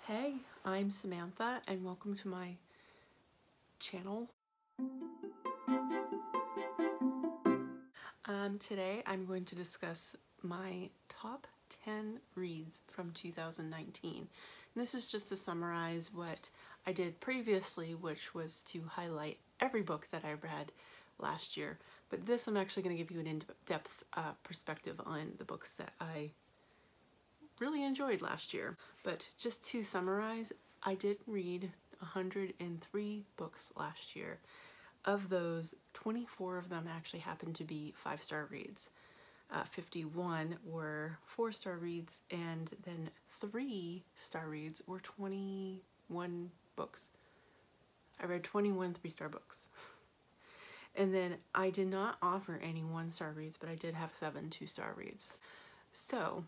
Hey, I'm Samantha and welcome to my channel. Today I'm going to discuss my top 10 reads from 2019. And this is just to summarize what I did previously, which was to highlight every book that I read last year. But this I'm actually going to give you an in-depth perspective on the books that I really enjoyed last year. But just to summarize, I did read 103 books last year. Of those, 24 of them actually happened to be 5-star reads. 51 were 4-star reads, and then 3-star reads were 21 books. I read 21 3-star books. And then I did not offer any 1-star reads, but I did have 7 2-star reads. So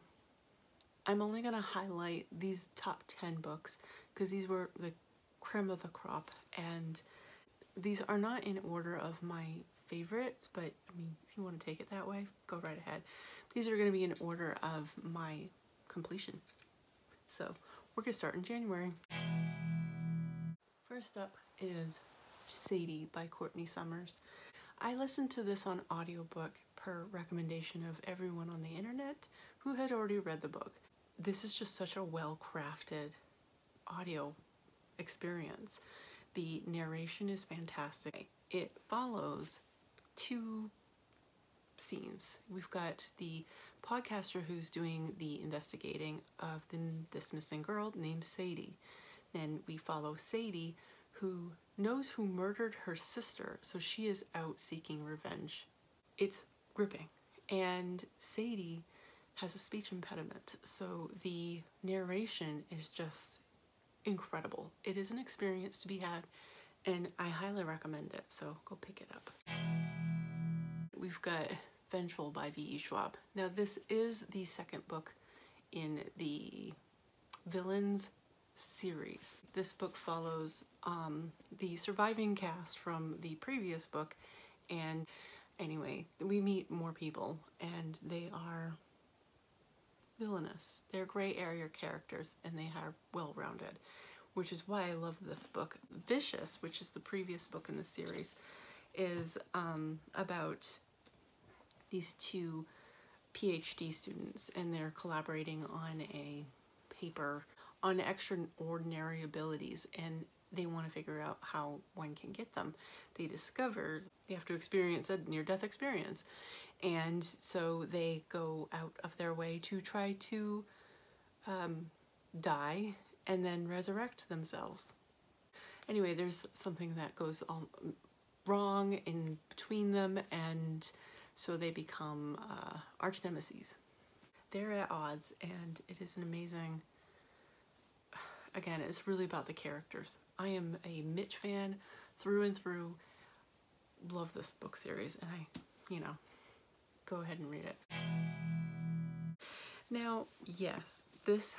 I'm only going to highlight these top 10 books because these were the creme of the crop, and these are not in order of my favorites, but I mean, if you want to take it that way, go right ahead. These are going to be in order of my completion. So we're going to start in January. First up is Sadie by Courtney Summers. I listened to this on audiobook per recommendation of everyone on the internet who had already read the book. This is just such a well-crafted audio experience. The narration is fantastic. It follows 2 scenes. We've got the podcaster who's doing the investigating of this missing girl named Sadie. Then we follow Sadie, who knows who murdered her sister, so she is out seeking revenge. It's gripping. And Sadie has a speech impediment, so the narration is just incredible. It is an experience to be had, and I highly recommend it, so go pick it up. We've got Vengeful by V.E. Schwab. Now this is the second book in the Villains series. This book follows the surviving cast from the previous book, and anyway, we meet more people, and they are villainous. They're gray area characters, and they are well-rounded, which is why I love this book. Vicious, which is the previous book in the series, is about these 2 PhD students, and they're collaborating on a paper on extraordinary abilities, and they want to figure out how one can get them. They discover they have to experience a near-death experience, and so they go out of their way to try to die and then resurrect themselves. Anyway, there's something that goes all wrong in between them, and so they become arch nemesis. They're at odds, and it is an amazing, again, it's really about the characters. I am a Mitch fan through and through. Love this book series, and go ahead and read it. Now, yes, this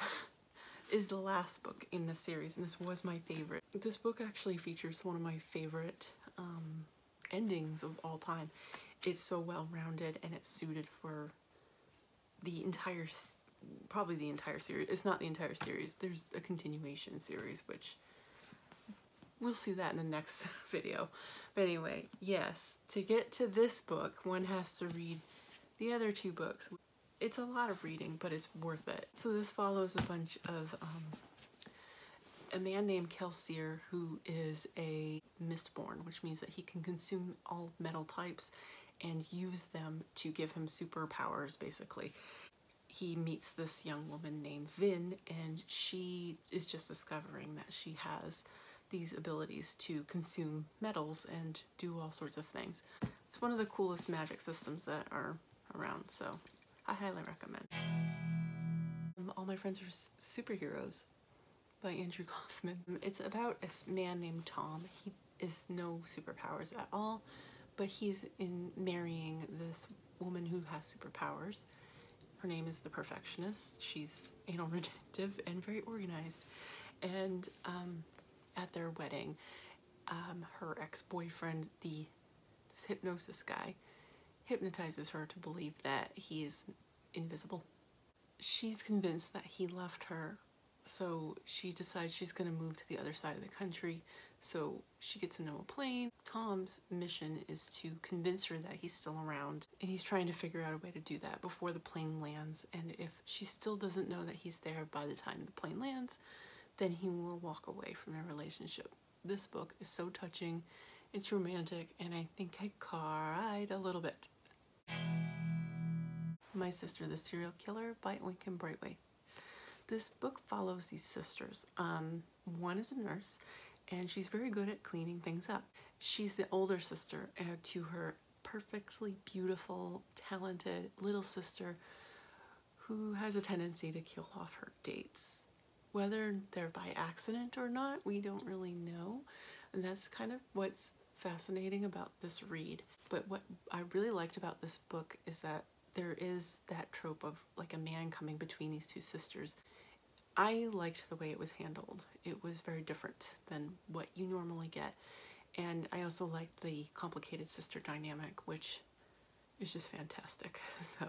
is the last book in the series, and this was my favorite. This book actually features one of my favorite endings of all time. It's so well-rounded, and it's suited for the entire, probably the entire series. It's not the entire series. There's a continuation series, which we'll see that in the next video. But anyway, yes, to get to this book, one has to read the other 2 books. It's a lot of reading, but it's worth it. So this follows a bunch of a man named Kelsier, who is a Mistborn, which means that he can consume all metal types and use them to give him superpowers, basically. He meets this young woman named Vin, and she is just discovering that she has these abilities to consume metals and do all sorts of things. It's one of the coolest magic systems that are around, so I highly recommend. All My Friends Are Superheroes by Andrew Kaufman. It's about a man named Tom. He is no superpowers at all, but he's marrying this woman who has superpowers. Her name is the Perfectionist. She's anal retentive and very organized. And at their wedding, her ex-boyfriend, this hypnosis guy, hypnotizes her to believe that he is invisible. She's convinced that he left her So she decides she's going to move to the other side of the country. So she gets into a plane. Tom's mission is to convince her that he's still around, and he's trying to figure out a way to do that before the plane lands. And if she still doesn't know that he's there by the time the plane lands, then he will walk away from their relationship. This book is so touching, it's romantic, and I think I cried a little bit. My Sister the Serial Killer by Oink and Brightway. This book follows these sisters. One is a nurse, and she's very good at cleaning things up. She's the older sister to her perfectly beautiful, talented little sister who has a tendency to kill off her dates. Whether they're by accident or not, we don't really know. And that's kind of what's fascinating about this read. But what I really liked about this book is that there is that trope of like a man coming between these two sisters. I liked the way it was handled. It was very different than what you normally get. And I also liked the complicated sister dynamic, which is just fantastic. So,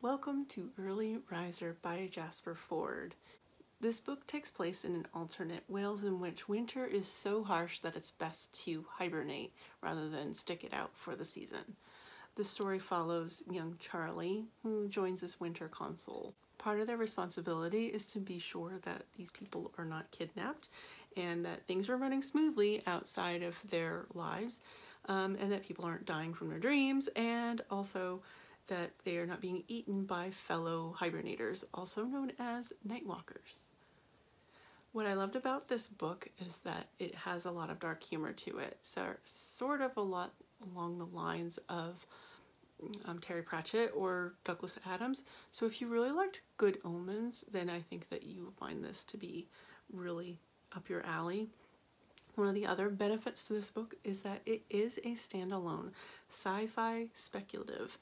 welcome to Early Rizer by Jasper Fforde. This book takes place in an alternate Wales in which winter is so harsh that it's best to hibernate rather than stick it out for the season. The story follows young Charlie, who joins this winter consul. Part of their responsibility is to be sure that these people are not kidnapped and that things are running smoothly outside of their lives, and that people aren't dying from their dreams, and also that they are not being eaten by fellow hibernators, also known as nightwalkers. What I loved about this book is that it has a lot of dark humor to it, so sort of a lot along the lines of Terry Pratchett or Douglas Adams. So if you really liked Good Omens, then I think that you will find this to be really up your alley. One of the other benefits to this book is that it is a standalone sci-fi speculative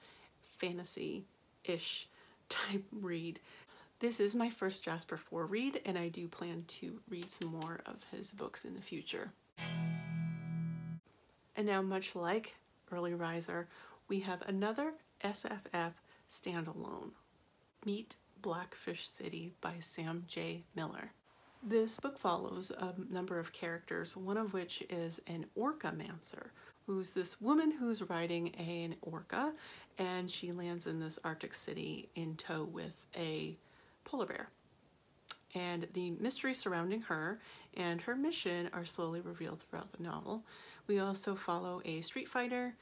fantasy-ish type read. This is my first Jasper Fforde read, and I do plan to read some more of his books in the future. And now, much like Early Rizer, we have another SFF standalone. Meet Blackfish City by Sam J. Miller. This book follows a number of characters, one of which is an orca-mancer, who's this woman who's riding an orca, and she lands in this Arctic city in tow with a polar bear. And the mysteries surrounding her and her mission are slowly revealed throughout the novel. We also follow a street fighter,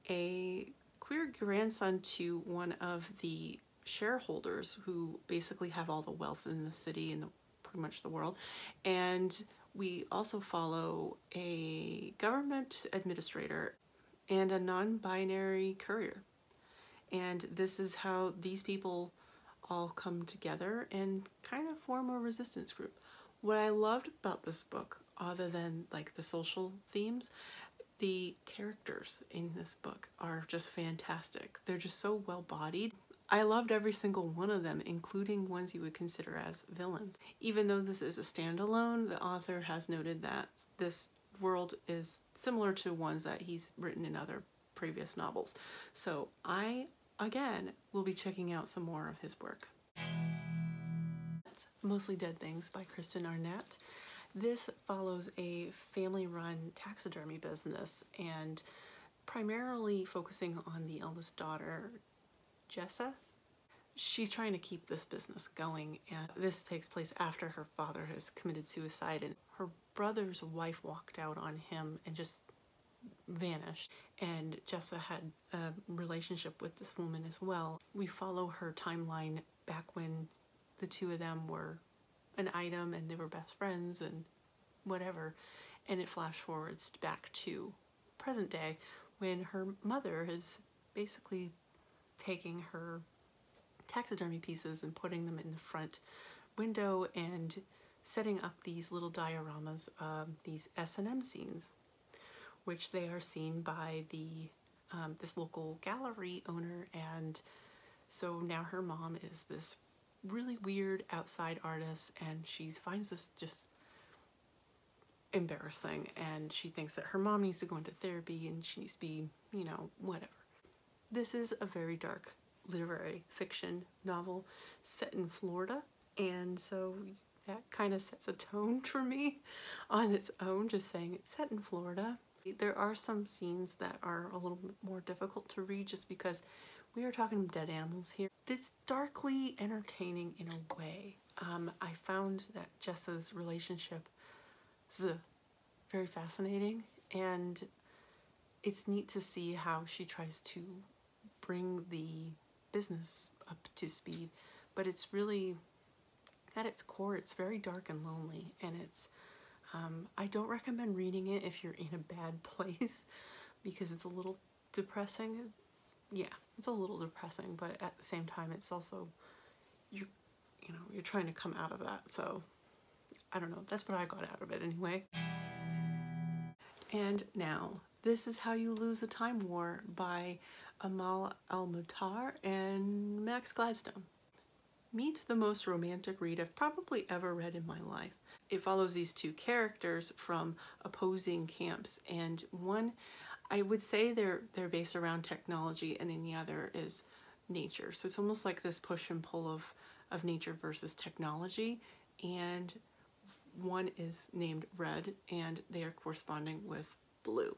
a queer grandson to one of the shareholders who basically have all the wealth in the city and pretty much the world, and we also follow a government administrator and a non-binary courier. And this is how these people all come together and kind of form a resistance group. What I loved about this book, other than like the social themes, the characters in this book are just fantastic. They're just so well-bodied. I loved every single one of them, including ones you would consider as villains. Even though this is a standalone, the author has noted that this world is similar to ones that he's written in other previous novels. So I, again, will be checking out some more of his work. That's Mostly Dead Things by Kristen Arnett. This follows a family-run taxidermy business and primarily focusing on the eldest daughter, Jessa. She's trying to keep this business going, and this takes place after her father has committed suicide and her brother's wife walked out on him and just vanished, and Jessa had a relationship with this woman as well. We follow her timeline back when the two of them were an item and they were best friends and whatever, and it flash forwards back to present day when her mother is basically taking her taxidermy pieces and putting them in the front window and setting up these little dioramas of these S&M scenes, which they are seen by the this local gallery owner. And so now her mom is this really weird outside artist, and she finds this just embarrassing, and she thinks that her mom needs to go into therapy and she needs to be, you know, whatever. This is a very dark literary fiction novel set in Florida, and so that kind of sets a tone for me on its own, just saying it's set in Florida. There are some scenes that are a little bit more difficult to read just because we are talking dead animals here. It's darkly entertaining in a way. I found that Jessa's relationship is very fascinating, and it's neat to see how she tries to bring the business up to speed, but it's really, at its core, it's very dark and lonely, and it's, I don't recommend reading it if you're in a bad place because it's a little depressing. Yeah, it's a little depressing, but at the same time, it's also, you know, you're trying to come out of that, so I don't know, that's what I got out of it anyway. And now, This Is How You Lose a Time War by Amal Al-Mutar and Max Gladstone. Meet the most romantic read I've probably ever read in my life. It follows these two characters from opposing camps, and one, I would say they're based around technology, and then the other is nature. So it's almost like this push and pull of nature versus technology, and one is named Red, and they are corresponding with Blue.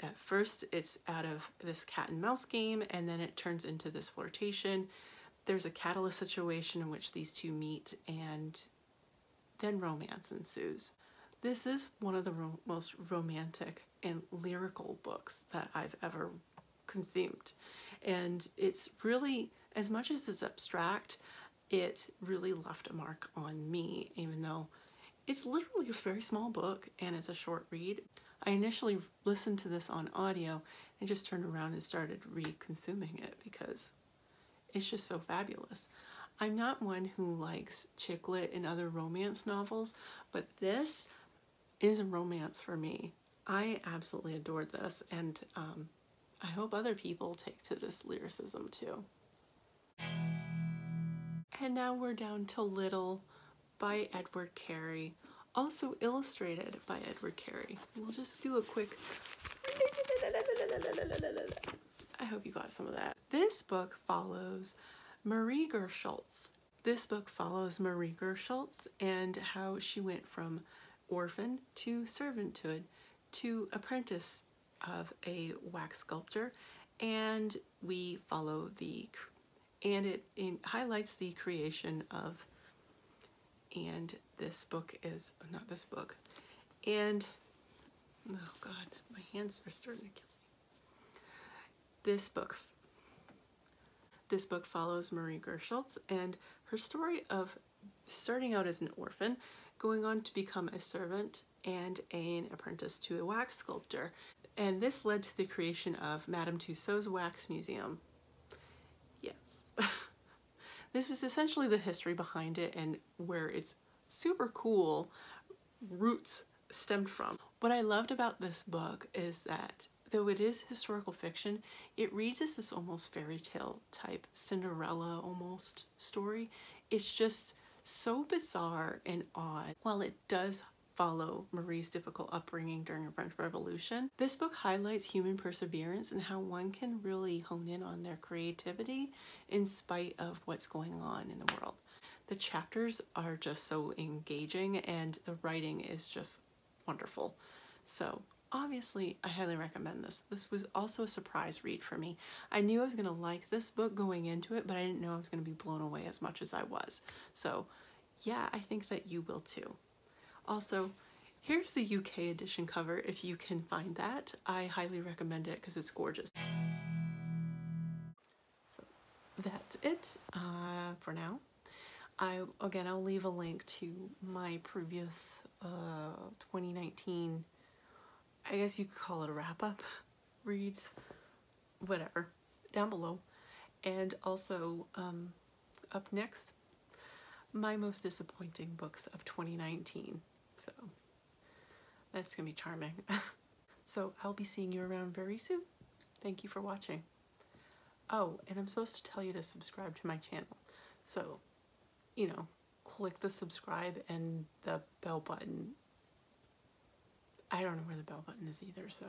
At first, it's out of this cat and mouse game, and then it turns into this flirtation. There's a catalyst situation in which these two meet, and then romance ensues. This is one of the most romantic and lyrical books that I've ever consumed. And it's really, as much as it's abstract, it really left a mark on me, even though it's literally a very small book and it's a short read. I initially listened to this on audio and just turned around and started re-consuming it because it's just so fabulous. I'm not one who likes chick lit and other romance novels, but this is a romance for me. I absolutely adored this, and I hope other people take to this lyricism too. And now we're down to Little by Edward Carey, also illustrated by Edward Carey. We'll just do a quick, I hope you got some of that. This book follows Marie Gersholtz. This book follows Marie Gersholtz and how she went from orphan to servanthood to apprentice of a wax sculptor, and we follow it highlights the creation of, and this book is, not this book, and, oh God, my hands are starting to kill me. This book follows Marie Gersholtz and her story of starting out as an orphan, going on to become a servant and an apprentice to a wax sculptor. And this led to the creation of Madame Tussauds Wax Museum. Yes. This is essentially the history behind it and where its super cool roots stemmed from. What I loved about this book is that though it is historical fiction, it reads as this almost fairy tale type, Cinderella almost story. It's just so bizarre and odd. While it does follow Marie's difficult upbringing during the French Revolution, this book highlights human perseverance and how one can really hone in on their creativity in spite of what's going on in the world. The chapters are just so engaging and the writing is just wonderful. So obviously, I highly recommend this. This was also a surprise read for me. I knew I was going to like this book going into it, but I didn't know I was going to be blown away as much as I was. So yeah, I think that you will too. Also, here's the UK edition cover if you can find that. I highly recommend it because it's gorgeous. So that's it for now. I'll leave a link to my previous 2019, I guess you could call it a wrap-up, reads, whatever, down below. And also, up next, my most disappointing books of 2019. So, that's gonna be charming. So, I'll be seeing you around very soon. Thank you for watching. Oh, and I'm supposed to tell you to subscribe to my channel. So, you know, click the subscribe and the bell button. I don't know where the bell button is either, so.